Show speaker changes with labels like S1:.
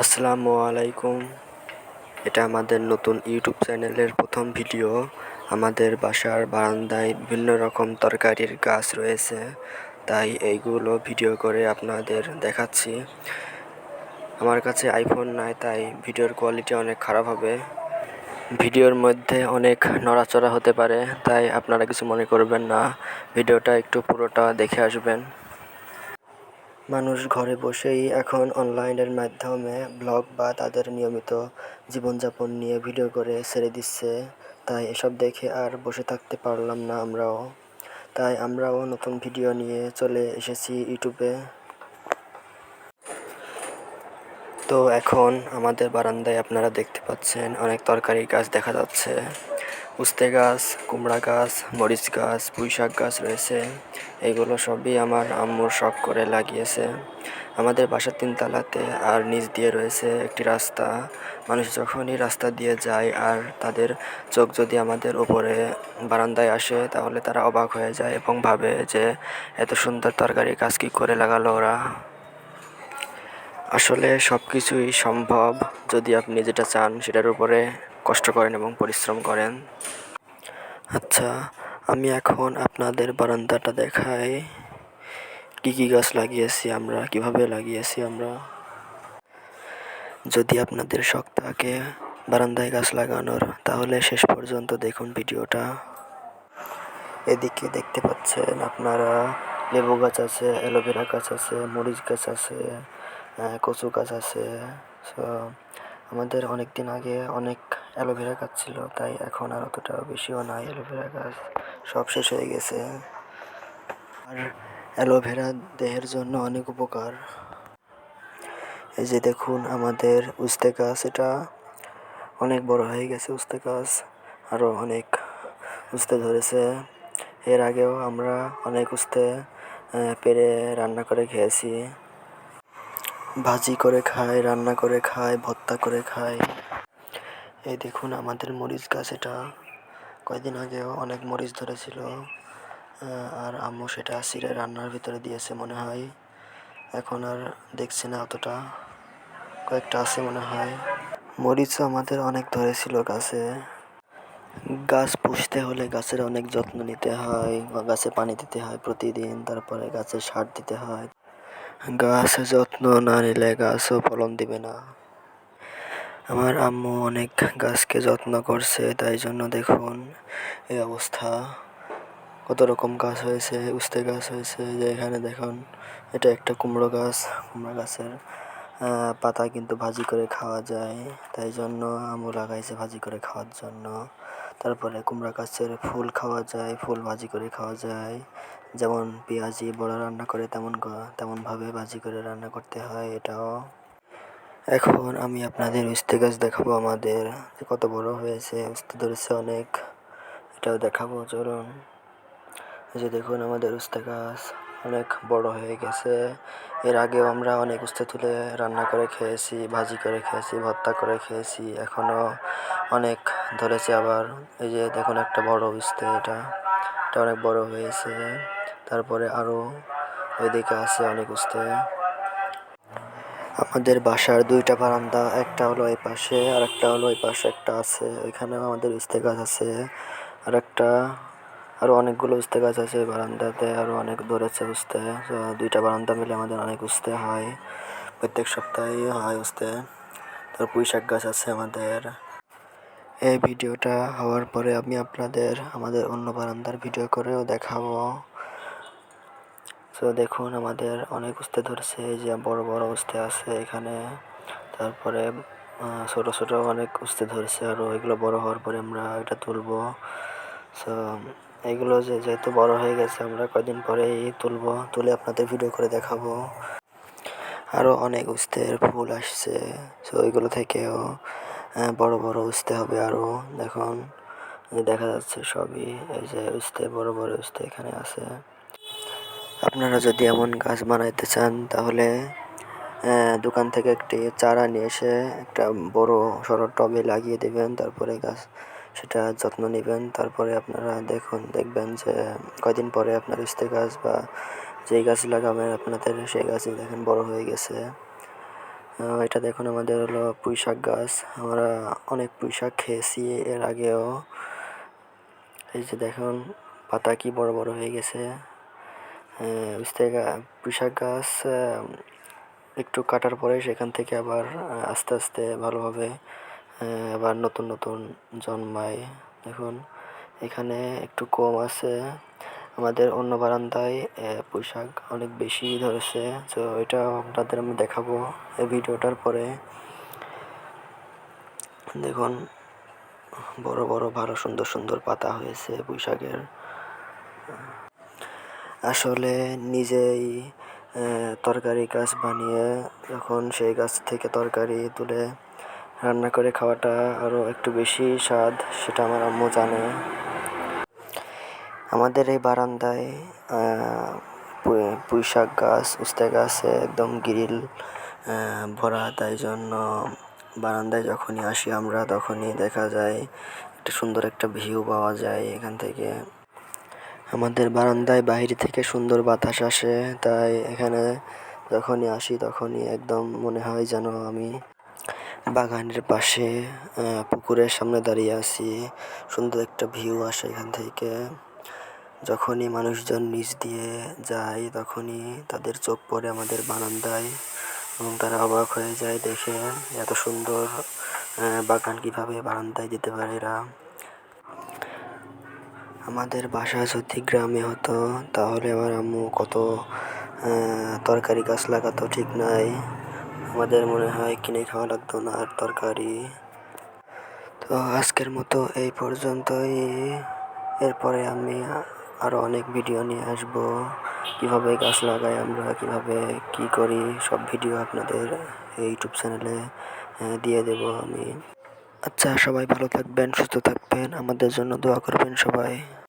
S1: আসসালামু আলাইকুম। এটা আমাদের নতুন ইউটিউব চ্যানেলের প্রথম ভিডিও। আমাদের বাসার বারান্দায় বিভিন্ন রকম তরকারির গাছ রয়েছে, তাই এইগুলো ভিডিও করে আপনাদের দেখাচ্ছি। আমার কাছে আইফোন নাই, তাই ভিডিওর কোয়ালিটি অনেক খারাপ হবে। ভিডিওর মধ্যে অনেক নড়াচড়া হতে পারে, তাই আপনারা কিছু মনে করবেন না। ভিডিওটা একটু পুরোটা দেখে আসবেন। মানুষ ঘরে বসেই এখন অনলাইনের মাধ্যমে ব্লগ বা তাদের নিয়মিত জীবনযাপন নিয়ে ভিডিও করে ছেড়ে দিচ্ছে, তাই এসব দেখে আর বসে থাকতে পারলাম না তাই আমরাও নতুন ভিডিও নিয়ে চলে এসেছি ইউটিউবে। তো এখন আমাদের বারান্দায় আপনারা দেখতে পাচ্ছেন অনেক তরকারি গাছ দেখা যাচ্ছে। উস্তে গাছ, কুমড়া গাছ, মরিচ গাছ, পুঁইশাক গাছ রয়েছে। এগুলো সবই আমার আম্মুর শখ করে লাগিয়েছে। আমাদের বাসার 3 তলাতে আর নিচ দিয়ে রয়েছে একটি রাস্তা। মানুষ যখনই রাস্তা দিয়ে যায় আর তাদের চোখ যদি আমাদের উপরে বারান্দায় আসে, তাহলে তারা অবাক হয়ে যায় এবং ভাবে যে এত সুন্দর তরকারি গাছ কী করে লাগালো ওরা। আসলে সব কিছুই সম্ভব যদি আপনি যেটা চান সেটার উপরে কষ্ট করেন এবং পরিশ্রম করেন। আচ্ছা, আমি এখন আপনাদের বারান্দাটা দেখাই। কী কী গাছ লাগিয়েছি আমরা, কিভাবে লাগিয়েছি আমরা। যদি আপনাদের শখ থাকে বারান্দায় গাছ লাগানোর, তাহলে শেষ পর্যন্ত দেখুন ভিডিওটা। এদিকে দেখতে পাচ্ছেন আপনারা লেবু গাছ আছে, অ্যালোভেরা গাছ আছে, মরিচ গাছ আছে, কচু গাছ আছে। সো আমাদের অনেক দিন আগে অনেক অ্যালোভেরা গাছ ছিল, তাই এখন আর অতটা বেশিও নাই অ্যালোভেরা গাছ, সব শেষ হয়ে গেছে। আর অ্যালোভেরা দেহের জন্য অনেক উপকার। এই যে দেখুন আমাদের উস্তে গাছ, এটা অনেক বড় হয়ে গেছে। উস্তে গাছ আরও অনেক উস্তে ধরেছে। এর আগেও আমরা অনেক উস্তে পেড়ে রান্না করে খেয়েছি। ভাজি করে খাই, রান্না করে খাই, ভর্তা করে খাই। এই দেখুন আমাদের মরিচ গাছ, এটা কয়েকদিন আগেও অনেক মরিচ ধরেছিল, আর আম্মু সেটা ছিঁড়ে রান্নার ভিতরে দিয়েছে মনে হয়। এখন আর দেখছি না অতটা, কয়েকটা আছে মনে হয়। মরিচও আমাদের অনেক ধরেছিল গাছে। গাছ পুষতে হলে গাছের অনেক যত্ন নিতে হয়, গাছে পানি দিতে হয় প্রতিদিন, তারপরে গাছে সার দিতে হয়। গাছের যত্ন না নিলে গাছও ফলন দিবে না। আমার আম্মু অনেক গাছকে যত্ন করছে, তাই জন্য দেখুন এই অবস্থা। কত রকম গাছ হয়েছে, উস্তে গাছ হয়েছে, যে এখানে দেখুন এটা একটা কুমড়ো গাছ। কুমড়ো গাছের পাতা কিন্তু ভাজি করে খাওয়া যায়, তাই জন্য আম্মু লাগাইছে ভাজি করে খাওয়ার জন্য। তারপরে কুমড়া গাছের ফুল খাওয়া যায়, ফুল ভাজি করে খাওয়া যায়। যেমন পেঁয়াজি বড়া রান্না করে তেমনভাবে ভাজি করে রান্না করতে হয় এটাও। এখন আমি আপনাদের উস্তে গাছ দেখাবো আমাদের, যে কত বড় হয়েছে, উস্তে ধরেছে অনেক, এটাও দেখাবো চলুন। এই যে দেখুন আমাদের উস্তে গাছ অনেক বড় হয়ে গেছে। এর আগেও আমরা অনেক উস্তে তুলে রান্না করে খেয়েছি, ভাজি করে খেয়েছি, ভর্তা করে খেয়েছি। এখনও অনেক ধরেছে আবার। এই যে দেখুন একটা বড় উস্তে, এটা অনেক বড় হয়েছে। তারপরে আরও ওইদিকে আছে অনেক উস্তে। আমাদের বাসার 2টা বারান্দা, একটা হলো এই পাশে আর একটা হলো এই পাশে একটা আছে। ওইখানেও আমাদের উস্তে গাছ আছে। আর একটা আরও অনেকগুলো উস্তে গাছ আছে বারান্দাতে, আরও অনেক ধরেছে উস্তে। 2টা বারান্দা মিলে আমাদের অনেক উস্তে হয়, প্রত্যেক সপ্তাহেই হয় উস্তে। তারপর পুঁইশাক গাছ আছে আমাদের। এই ভিডিওটা হওয়ার পরে আমি আপনাদের আমাদের অন্য বারান্দার ভিডিও করেও দেখাবো। তো দেখুন আমাদের অনেক উস্তে ধরছে, এই যে বড় বড় উস্তে আছে এখানে। তারপরে ছোট ছোট অনেক উস্তে ধরছে, আরও এগুলো বড় হওয়ার পরে আমরা এটা তুলবো। সো এগুলো যেহেতু বড় হয়ে গেছে, আমরা কয়দিন পরেই তুলে আপনাদের ভিডিও করে দেখাবো। আরও অনেক উস্তের ফুল আসছে, সো এগুলো থেকেও বড় বড় উস্তে হবে আরও। দেখুন দেখা যাচ্ছে সবই, এই যে উস্তে, বড় বড় উস্তে এখানে আছে। আপনারা যদি এমন গাছ বানাইতে চান, তাহলে দোকান থেকে একটি চারা নিয়ে এসে একটা বড় সরো টবে লাগিয়ে দেবেন। তারপরে সেটা যত্ন নেবেন। তারপরে আপনারা দেখবেন যে কয়দিন পরে আপনার উস্তে গাছ বা যেই গাছ লাগাবেন আপনাদের, সেই গাছই দেখেন বড় হয়ে গেছে। এটা দেখুন আমাদের হলো পুঁইশাক গাছ। আমরা অনেক পুঁইশাক খেয়েছি এর আগেও। এই যে দেখুন পাতা কি বড় বড় হয়ে গেছে। পুঁইশাক গাছ একটু কাটার পরে সেখান থেকে আবার আস্তে আস্তে ভালোভাবে আবার নতুন নতুন জন্মায়। দেখুন এখানে একটু কম আছে, আমাদের অন্য বারান্দায় পুঁইশাক অনেক বেশি ধরেছে। তো এটা আপনাদের আমি দেখাবো এই ভিডিওটার পরে। দেখুন বড় বড় ভালো সুন্দর সুন্দর পাতা হয়েছে পুঁইশাকের। আসলে নিজেই তরকারি গাছ বানিয়ে যখন সেই গাছ থেকে তরকারি তুলে রান্না করে খাওয়াটা আরও একটু বেশি স্বাদ, সেটা আমার আম্মু জানে। আমাদের এই বারান্দায় পুঁইশাক গাছ, উস্তে গাছে একদম গ্রিল ভরা, তাই জন্য বারান্দায় যখনই আসি আমরা তখনই দেখা যায় একটা সুন্দর একটা ভিউ পাওয়া যায় এখান থেকে। আমাদের বারান্দায় বাইরে থেকে সুন্দর বাতাস আসে, তাই এখানে যখনই আসি তখনই একদম মনে হয় যেন আমি বাগানের পাশে পুকুরের সামনে দাঁড়িয়ে আছি। সুন্দর একটা ভিউ আসে এখান থেকে। যখনই মানুষজন নিচ দিয়ে যায় তখনই তাদের চোখ পড়ে আমাদের বারান্দায় এবং তারা অবাক হয়ে যায় দেখে এত সুন্দর বাগান কীভাবে বারান্দায় দিতে পারে এরা। আমাদের বাসা যদি গ্রামে হতো তাহলে আমার আম্মু কত তরকারি গাছ লাগাতো ঠিক নাই। আমাদের মনে হয় কিনে খাওয়া লাগতো না আর তরকারি। তো আজকের মতো এই পর্যন্তই। এরপরে আমি আরও অনেক ভিডিও নিয়ে আসবো, কীভাবে গাছ লাগাই আমরা, কীভাবে কী করি, সব ভিডিও আপনাদের এই ইউটিউব চ্যানেলে দিয়ে দেব আমি। আচ্ছা, সবাই ভালো থাকবেন, সুস্থ থাকবেন, আমাদের জন্য দোয়া করবেন সবাই।